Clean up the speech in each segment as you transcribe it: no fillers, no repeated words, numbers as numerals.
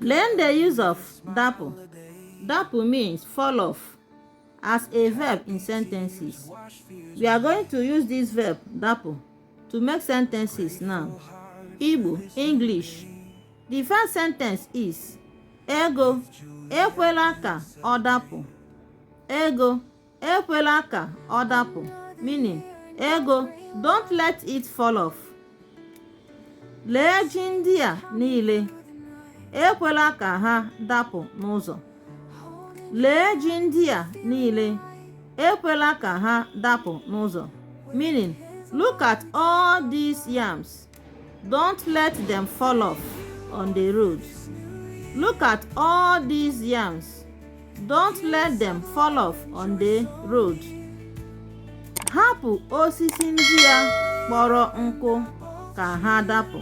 Learn the use of dapu. Dapu means fall off as a verb in sentences. We are going to use this verb dapu to make sentences now. Igbo, English. The first sentence is ego ekwela ka ọ dapụ. Ego ekwela ka ọ dapụ, meaning ego, don't let it fall off. Lee ji ndị a niile, ekwela ka ha dapụ n'ụzọ. Lee ji ndị a niile, ekwela ka ha dapụ n'ụzọ, meaning look at all these yams, don't let them fall off on the road. Look at all these yams, don't let them fall off on the road. Hapụ osisi ndị a kpọrọ nkụ ka ha dapụ.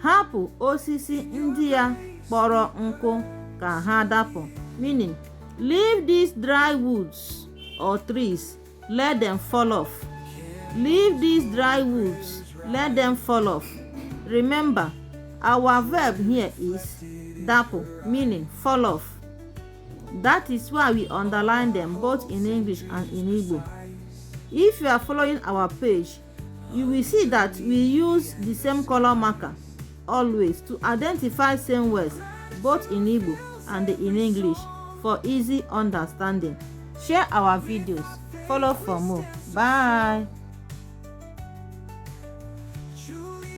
Hapụ osisi ndị a kpọrọ nkụ ka ha dapụ, meaning leave these dry woods or trees, let them fall off. Leave these dry woods, let them fall off. Remember, our verb here is dapu, meaning fall off. That is why we underline them both in English and in Igbo. If you are following our page, you will see that we use the same color marker always to identify same words both in Igbo and in English for easy understanding. Share our videos. Follow for more. Bye.